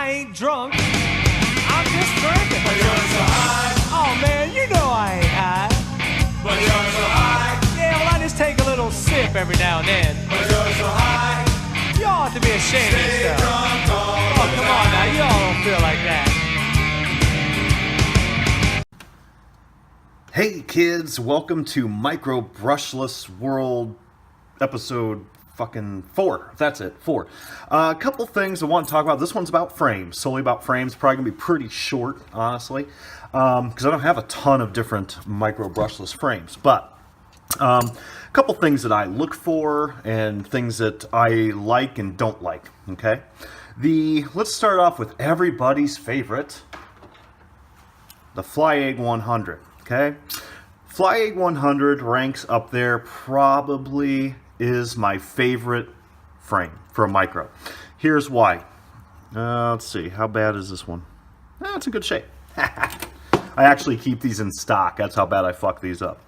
I ain't drunk. I'm just drinking. But you're so high. Oh man, you know I ain't high. But you're so high. Yeah, well I just take a little sip every now and then. But you're so high. You ought to be ashamed of Stay yourself. drunk all Oh, the come time. on now, you all don't feel like that. Hey kids, welcome to MicroBrushless World episode fucking 4. That's it, 4. A couple things I want to talk about. This one's about frames, solely about frames. Probably going to be pretty short, honestly, because I don't have a ton of different MicroBrushless frames. But a couple things that I look for and things that I like and don't like, okay? Let's start off with everybody's favorite, the Fly Egg 100. Okay, Fly Egg 100 ranks up there, probably is my favorite frame for a micro. Here's why. Let's see, how bad is this one? It's in good shape. I actually keep these in stock. That's how bad I fuck these up.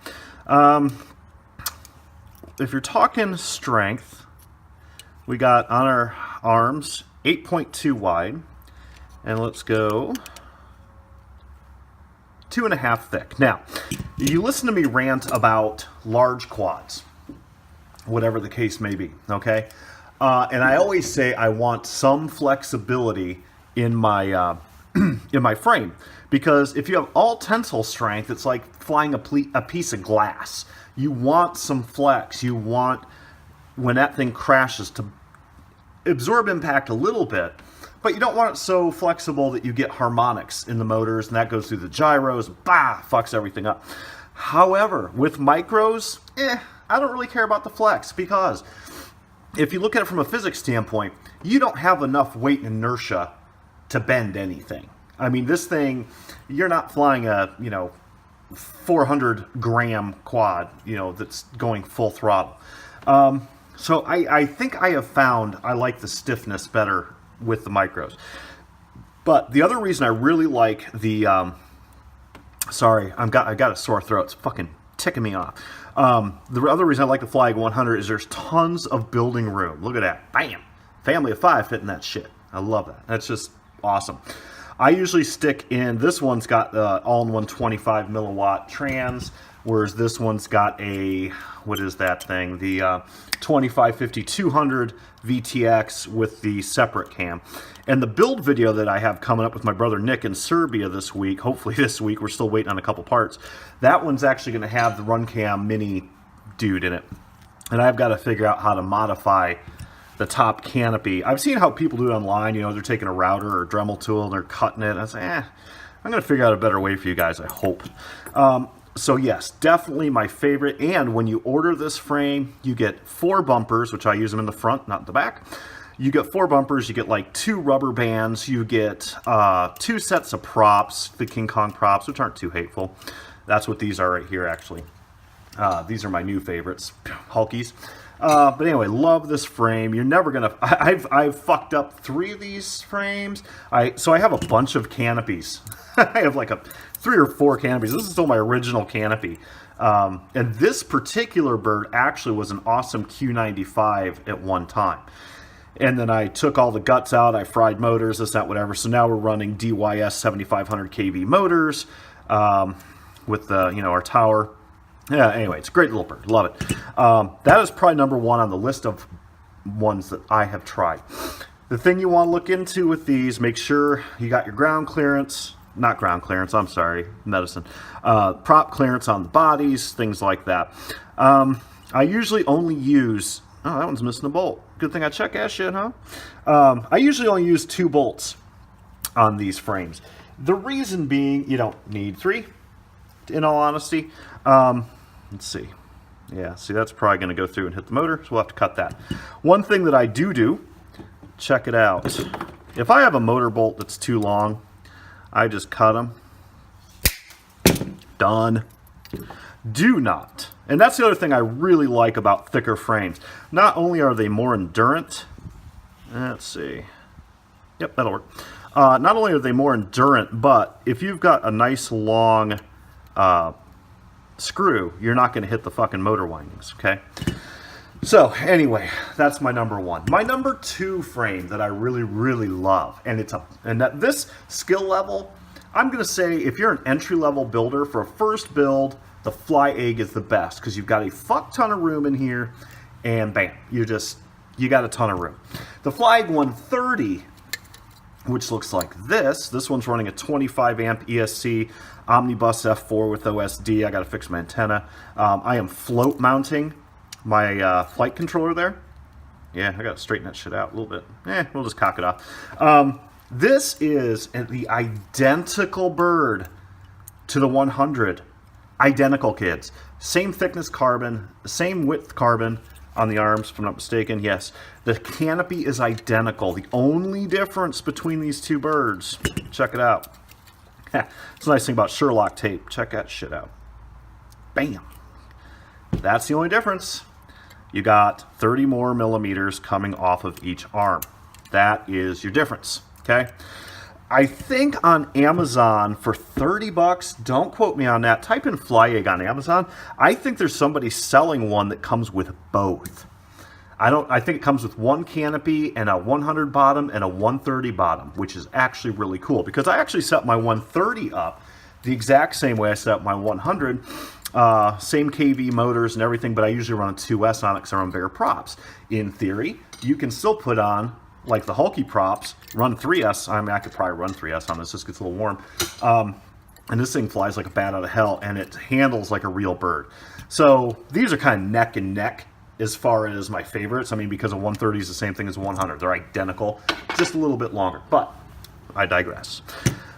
If you're talking strength, we got on our arms 8.2 wide, and let's go 2.5 thick. Now, you listen to me rant about large quads, whatever the case may be, okay? And I always say I want some flexibility in my in my frame, because if you have all tensile strength, it's like flying a piece of glass. You want some flex. You want, when that thing crashes, to absorb impact a little bit, but you don't want it so flexible that you get harmonics in the motors, and that goes through the gyros, fucks everything up. However, with micros, I don't really care about the flex, because if you look at it from a physics standpoint, you don't have enough weight and inertia to bend anything. I mean, this thing, you're not flying a, 400 gram quad, that's going full throttle. So I think I have found I like the stiffness better with the micros. But the other reason I really like the sorry, I got a sore throat. It's fucking ticking me off. The other reason I like the Fly Egg 100 is there's tons of building room. Look at that. Bam. Family of 5 fitting that shit. I love that. That's just awesome. I usually stick in, this one's got all-in-one 25 milliwatt trans, whereas this one's got a, what is that thing? The 2550-200 VTX with the separate cam. And the build video that I have coming up with my brother Nick in Serbia this week, hopefully this week, we're still waiting on a couple parts, that one's actually going to have the RunCam Mini dude in it. And I've got to figure out how to modify the top canopy. I've seen how people do it online, they're taking a router or a Dremel tool and they're cutting it. I say, I'm going to figure out a better way for you guys, I hope. So yes, definitely my favorite. And when you order this frame, you get 4 bumpers, which I use them in the front, not the back. You get 4 bumpers, you get like 2 rubber bands, you get 2 sets of props, the King Kong props, which aren't too hateful. That's what these are right here, actually. These are my new favorites, Hulkies. But anyway, love this frame. You're never gonna. I've fucked up 3 of these frames. So I have a bunch of canopies. I have like 3 or 4 canopies. This is still my original canopy. And this particular bird actually was an awesome Q95 at one time. And then I took all the guts out. I fried motors, this, that, whatever. So now we're running DYS 7500 kV motors with the our tower. Yeah, anyway, it's a great little bird. Love it. That is probably number 1 on the list of ones that I have tried. The thing you want to look into with these, make sure you got your ground clearance, not ground clearance, I'm sorry, medicine, prop clearance on the bodies, things like that. I usually only use, oh, that one's missing a bolt. Good thing I check that shit, huh? I usually only use 2 bolts on these frames. The reason being, you don't need 3, in all honesty. Let's see. Yeah, see, that's probably going to go through and hit the motor, so we'll have to cut that. One thing that I do, check it out. If I have a motor bolt that's too long, I just cut them. Done. Do not. And that's the other thing I really like about thicker frames. Not only are they more endurant, let's see. Yep, that'll work. Not only are they more endurant, but if you've got a nice long screw, you're not going to hit the fucking motor windings, okay? So anyway, that's my number one. My number two frame that I really, really love, and at this skill level, I'm gonna say if you're an entry-level builder for a first build, the Fly Egg is the best because you've got a fuck ton of room in here, and bam, you got a ton of room. The Fly Egg 130, which looks like this. This one's running a 25 amp ESC Omnibus F4 with OSD. I got to fix my antenna. I am float mounting my flight controller there. Yeah, I got to straighten that shit out a little bit. We'll just cock it off. This is the identical bird to the 100. Identical, kids. Same thickness carbon, same width carbon on the arms, if I'm not mistaken. Yes, the canopy is identical. The only difference between these two birds, check it out. It's a nice thing about Sherlock tape. Check that shit out. Bam. That's the only difference. You got 30 more millimeters coming off of each arm. That is your difference, okay? I think on Amazon for 30 bucks, don't quote me on that, type in Fly Egg on Amazon. I think there's somebody selling one that comes with both. I think it comes with one canopy and a 100 bottom and a 130 bottom, which is actually really cool because I actually set my 130 up the exact same way I set up my 100. Same KV motors and everything, but I usually run a 2S on it because I run bigger props. In theory, you can still put on, like the hulky props, run 3S. I mean, I could probably run 3S on this. This gets a little warm. And this thing flies like a bat out of hell, and it handles like a real bird. So these are kind of neck and neck as far as my favorites. I mean, because a 130 is the same thing as a 100. They're identical, just a little bit longer, but I digress.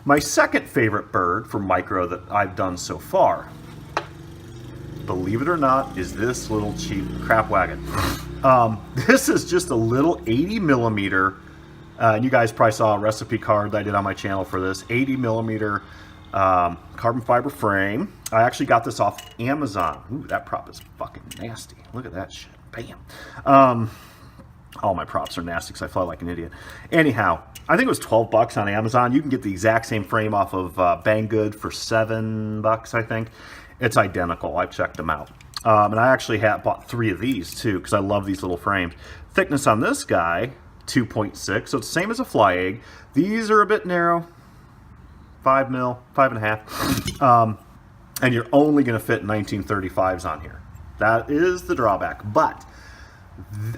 My second favorite bird for micro that I've done so far, believe it or not, is this little cheap crap wagon. This is just a little 80 millimeter, and you guys probably saw a recipe card that I did on my channel for this, 80 millimeter carbon fiber frame. I actually got this off Amazon. Ooh, that prop is fucking nasty. Look at that shit. Bam. All my props are nasty because I fly like an idiot. Anyhow, I think it was 12 bucks on Amazon. You can get the exact same frame off of Banggood for 7 bucks, I think. It's identical. I've checked them out. And I actually bought 3 of these too because I love these little frames. Thickness on this guy, 2.6, so it's the same as a Fly Egg. These are a bit narrow, 5 mil, 5.5. And you're only going to fit 1935s on here. That is the drawback. But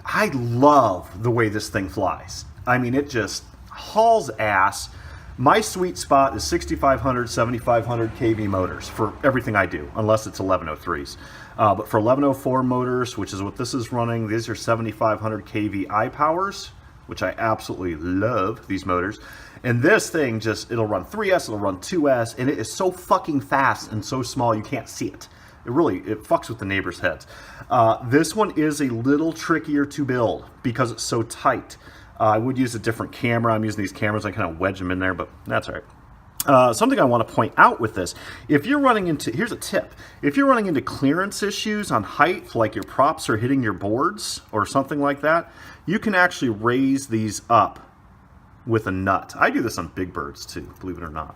I love the way this thing flies. I mean, it just hauls ass. My sweet spot is 6500, 7500 kV motors for everything I do, unless it's 1103s. But for 1104 motors, which is what this is running, these are 7500 kV I-powers, which I absolutely love, these motors. And this thing it'll run 3S, it'll run 2S, and it is so fucking fast and so small you can't see it. It fucks with the neighbors' heads. This one is a little trickier to build because it's so tight. I would use a different camera. I'm using these cameras. I kind of wedge them in there, but that's all right. Something I want to point out with this, if you're running into, here's a tip. If you're running into clearance issues on height, like your props are hitting your boards or something like that, you can actually raise these up with a nut. I do this on big birds too, believe it or not.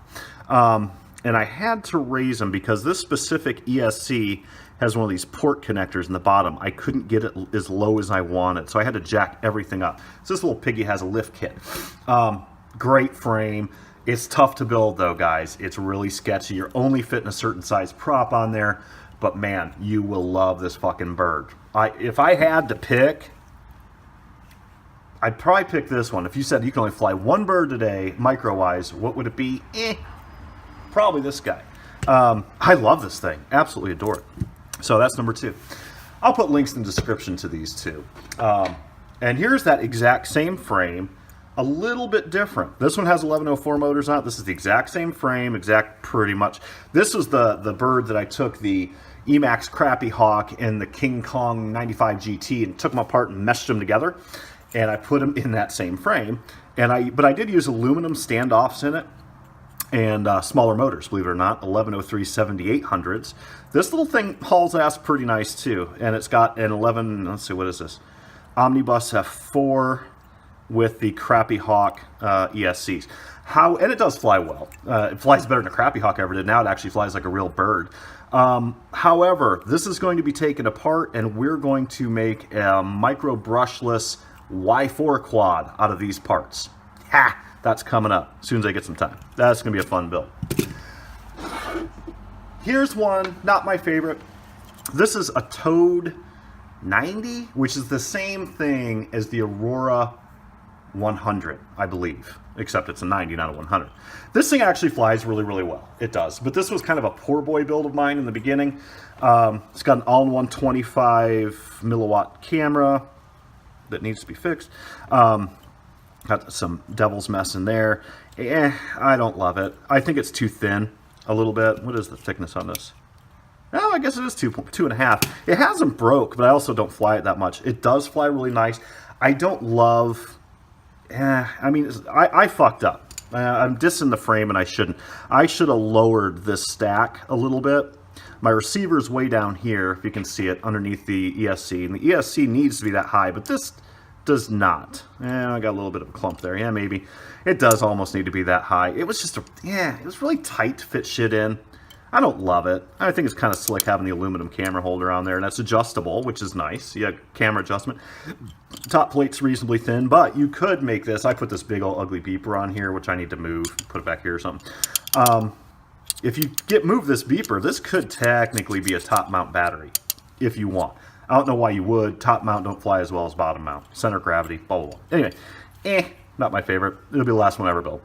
And I had to raise them because this specific ESC has one of these port connectors in the bottom. I couldn't get it as low as I wanted, so I had to jack everything up. So this little piggy has a lift kit. Great frame. It's tough to build though, guys. It's really sketchy. You're only fitting a certain size prop on there, but man, you will love this fucking bird. If I had to pick, I'd probably pick this one. If you said you can only fly one bird today, micro-wise, what would it be? Probably this guy. I love this thing. Absolutely adore it. So that's number 2. I'll put links in the description to these two. And here's that exact same frame, a little bit different. This one has 1104 motors on it. This is the exact same frame, pretty much. This was the bird that I took the Emax Crappy Hawk and the King Kong 95 GT and took them apart and meshed them together. And I put them in that same frame. But I did use aluminum standoffs in it. And smaller motors, believe it or not, 1103 7800s. This little thing hauls ass pretty nice too, and it's got an let's see, what is this? Omnibus F4 with the Crappy Hawk ESCs. And it does fly well. It flies better than a Crappy Hawk ever did. Now it actually flies like a real bird. However, this is going to be taken apart, and we're going to make a MicroBrushless Y4 quad out of these parts. Ha! That's coming up as soon as I get some time. That's going to be a fun build. Here's one, not my favorite. This is a Toad 90, which is the same thing as the Aurora 100, I believe, except it's a 90, not a 100. This thing actually flies really, really well. It does. But this was kind of a poor boy build of mine in the beginning. It's got an all-in-one 25 milliwatt camera that needs to be fixed. Got some devil's mess in there. I don't love it. I think it's too thin a little bit. What is the thickness on this? Oh, I guess it is 2.5. It hasn't broke, but I also don't fly it that much. It does fly really nice. I don't love... I mean, I fucked up. I'm dissing the frame, and I shouldn't. I should have lowered this stack a little bit. My receiver's way down here, if you can see it, underneath the ESC. And the ESC needs to be that high, but this does not. I got a little bit of a clump there. Yeah, maybe. It does almost need to be that high. It was just it was really tight to fit shit in. I don't love it. I think it's kind of slick having the aluminum camera holder on there, and that's adjustable, which is nice. You have camera adjustment. Top plate's reasonably thin, but you could make this. I put this big old ugly beeper on here, which I need to move, put it back here or something. If you move this beeper, this could technically be a top mount battery, if you want. I don't know why you would. Top mount don't fly as well as bottom mount. Center of gravity, blah, blah, blah. Anyway, not my favorite. It'll be the last one I ever built.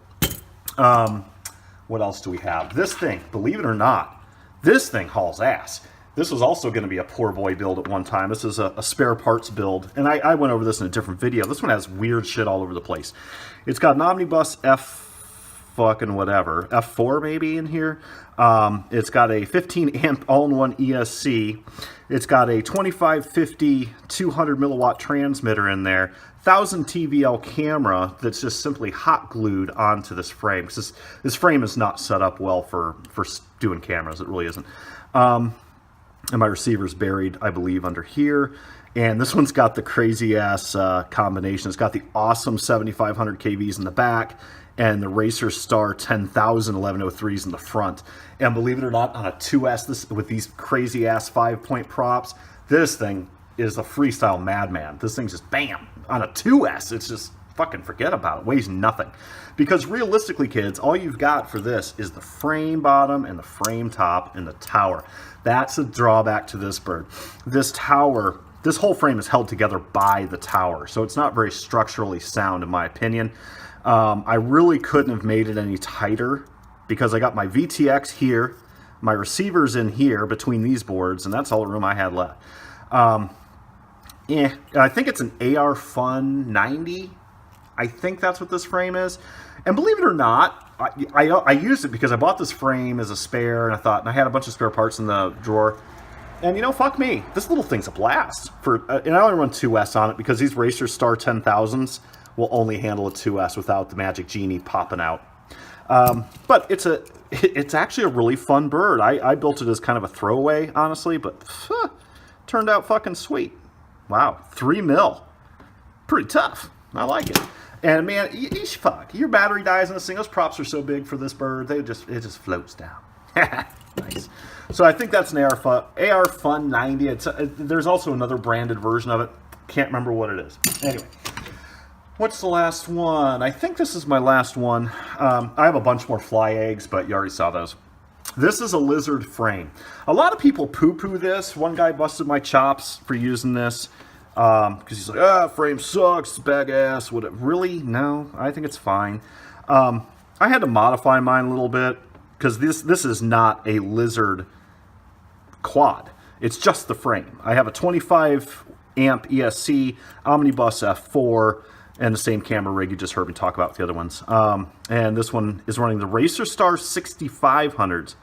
What else do we have? This thing, believe it or not, this thing hauls ass. This was also going to be a poor boy build at one time. This is a spare parts build, and I went over this in a different video. This one has weird shit all over the place. It's got an omnibus F4 maybe in here. It's got a 15 amp all-in-one ESC. It's got a 2550 200 milliwatt transmitter in there. 1000 TVL camera that's just simply hot glued onto this frame. Because this frame is not set up well for doing cameras. It really isn't. And my receiver's buried, I believe, under here. And this one's got the crazy ass combination. It's got the awesome 7500 kVs in the back and the Racer Star 10,000 1103s in the front. And believe it or not, on a 2S with these crazy ass 5-point props, this thing is a freestyle madman. This thing's just bam on a 2S. It's just fucking forget about it. Weighs nothing. Because realistically, kids, all you've got for this is the frame bottom and the frame top and the tower. That's a drawback to this bird. This tower, this whole frame is held together by the tower, so it's not very structurally sound in my opinion. I really couldn't have made it any tighter because I got my VTX here, my receiver's in here between these boards, and that's all the room I had left. I think it's an AR Fun 90. I think that's what this frame is. And believe it or not, I used it because I bought this frame as a spare, and I had a bunch of spare parts in the drawer. And you know, fuck me, this little thing's a blast. And I only run 2S on it because these Racer Star 10,000s will only handle a 2S without the Magic Genie popping out. But it's actually a really fun bird. I built it as kind of a throwaway, honestly, but turned out fucking sweet. Wow, 3 mil. Pretty tough. I like it. And man, fuck, your battery dies in this thing. Those props are so big for this bird, it just floats down. Nice. So I think that's an AR Fun 90. There's also another branded version of it. Can't remember what it is. Anyway, what's the last one? I think this is my last one. I have a bunch more fly eggs, but you already saw those. This is a lizard frame. A lot of people poo-poo this. One guy busted my chops for using this because he's like, frame sucks, it's bag ass. Would it really? No, I think it's fine. I had to modify mine a little bit because this is not a lizard quad. It's just the frame. I have a 25 amp ESC, Omnibus F4, and the same camera rig you just heard me talk about with the other ones. And this one is running the Racer Star 6500s.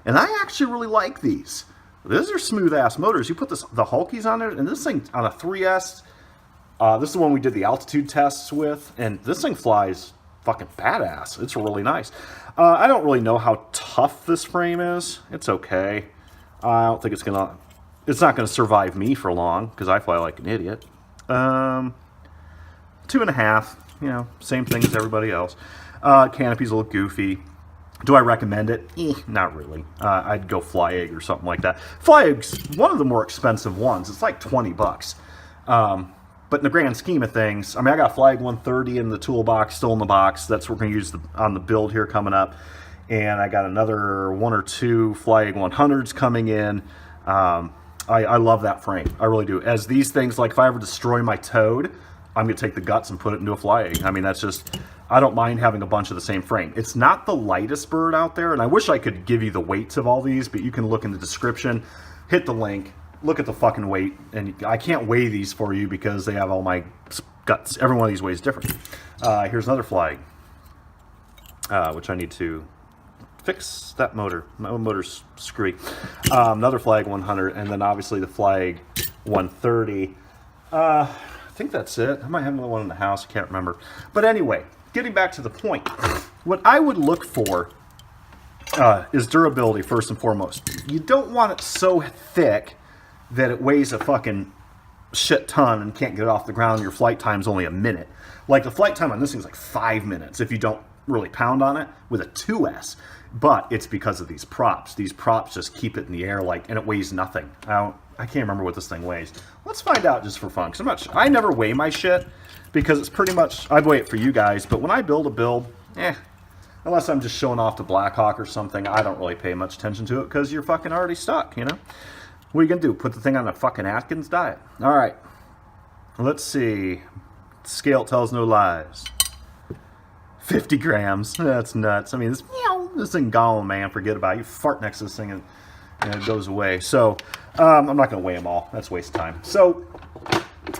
And I actually really like these. These are smooth-ass motors. You put the Hulkies on there, and this thing on a 3S, this is the one we did the altitude tests with, and this thing flies fucking badass. It's really nice. I don't really know how tough this frame is. It's okay. I don't think it's not gonna survive me for long, because I fly like an idiot. 2.5. you know, same thing as everybody else. Canopy's a little goofy. Do I recommend it? Not really. I'd go Fly Egg or something like that. Fly Egg's one of the more expensive ones. It's like 20 bucks. But in the grand scheme of things, I mean, I got Fly Egg 130 in the toolbox, still in the box. That's what we're going to use on the build here coming up. And I got another 1 or 2 Fly Egg 100s coming in. I love that frame. I really do. As these things, like if I ever destroy my toad, I'm going to take the guts and put it into a Fly Egg. I mean, that's just... I don't mind having a bunch of the same frame. It's not the lightest bird out there, and I wish I could give you the weights of all these, but you can look in the description, hit the link, look at the fucking weight, and I can't weigh these for you because they have all my guts. Every one of these weighs different. Here's another Fly Egg, which I need to fix that motor. My motor's screwy. Another Fly Egg 100, and then obviously the Fly Egg 130. I think that's it. I might have another one in the house. I can't remember. But anyway, getting back to the point, what I would look for is durability first and foremost. You don't want it so thick that it weighs a fucking shit ton and can't get it off the ground. Your flight time's only a minute. Like the flight time on this thing's like 5 minutes if you don't really pound on it with a 2S. But it's because of these props. These props just keep it in the air, like, and it weighs nothing. I can't remember what this thing weighs. Let's find out just for fun. Because I never weigh my shit because it's pretty much, I'd weigh it for you guys. But when I build a build, unless I'm just showing off to Blackhawk or something, I don't really pay much attention to it because you're fucking already stuck, you know? What are you going to do? Put the thing on a fucking Atkins diet? All right. Let's see. Scale tells no lies. 50 grams. That's nuts. I mean, this thing gone, man. Forget about it. You fart next to this thing and it goes away. So, I'm not going to weigh them all. That's a waste of time. So,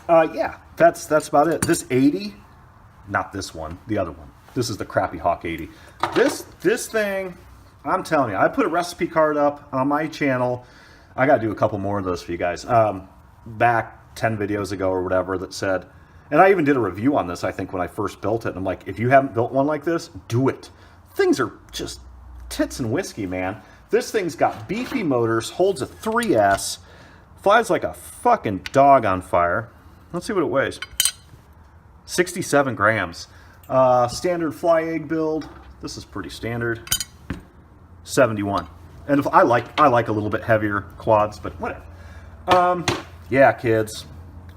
yeah, that's about it. This 80, not this one, the other one. This is the Crappy Hawk 80. This thing, I'm telling you, I put a recipe card up on my channel. I got to do a couple more of those for you guys. Back 10 videos ago or whatever that said, and I even did a review on this, I think, when I first built it. And I'm like, if you haven't built one like this, do it. Things are just tits and whiskey, man. This thing's got beefy motors, holds a 3S, flies like a fucking dog on fire. Let's see what it weighs. 67 grams. Standard Fly Egg build. This is pretty standard. 71. And if I like a little bit heavier quads, but whatever. Yeah, kids.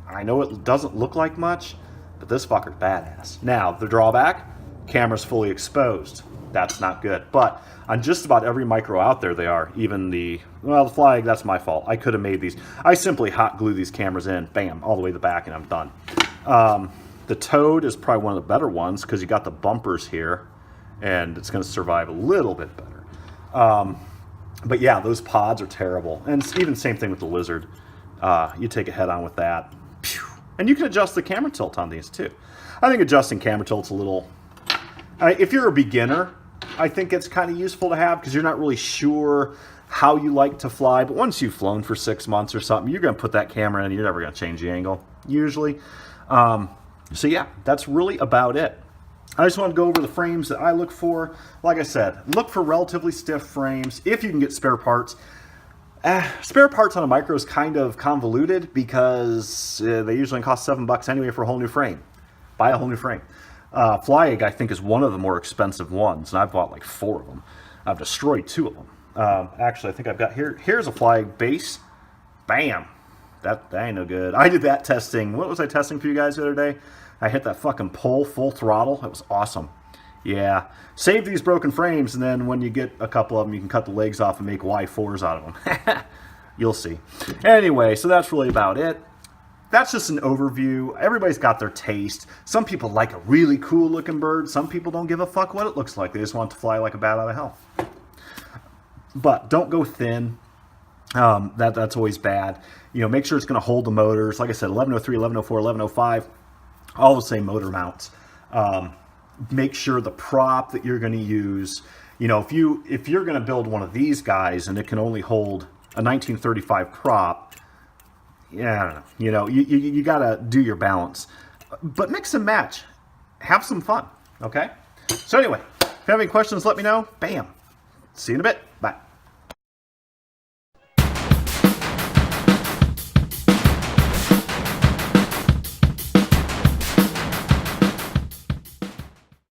I know it doesn't look like much, but this fucker's badass. Now, the drawback, camera's fully exposed. That's not good. But on just about every micro out there, they are. Even the Fly Egg, that's my fault. I could have made these. I simply hot glue these cameras in, bam, all the way to the back, and I'm done. The Toad is probably one of the better ones because you got the bumpers here, and it's going to survive a little bit better. But yeah, those pods are terrible. And it's even same thing with the Lizard. You take a head on with that. And you can adjust the camera tilt on these too. I think adjusting camera tilt's a little... if you're a beginner, I think it's kind of useful to have because you're not really sure how you like to fly. But once you've flown for 6 months or something, you're going to put that camera in and you're never going to change the angle, usually. So yeah, that's really about it. I just want to go over the frames that I look for. Like I said, look for relatively stiff frames if you can get spare parts. Spare parts on a micro is kind of convoluted because they usually cost $7 anyway for a whole new frame. Buy a whole new frame. Fly Egg, I think, is one of the more expensive ones, and I've bought like 4 of them. I've destroyed 2 of them. Actually, I think I've got here's a Fly Egg base. Bam! That ain't no good. I did that testing. What was I testing for you guys the other day? I hit that fucking pole full throttle. It was awesome. Yeah. Save these broken frames, and then when you get a couple of them, you can cut the legs off and make Y4s out of them. You'll see. Anyway, so that's really about it. That's just an overview. Everybody's got their taste. Some people like a really cool looking bird. Some people don't give a fuck what it looks like. They just want it to fly like a bat out of hell. But don't go thin. That's always bad. You know, make sure it's going to hold the motors. Like I said, 1103, 1104, 1105, all the same motor mounts. Make sure the prop that you're going to use, you know, if you're going to build one of these guys and it can only hold a 1935 prop, yeah, I don't know. You know, you got to do your balance. But mix and match. Have some fun, okay? So anyway, if you have any questions, let me know. Bam. See you in a bit. Bye.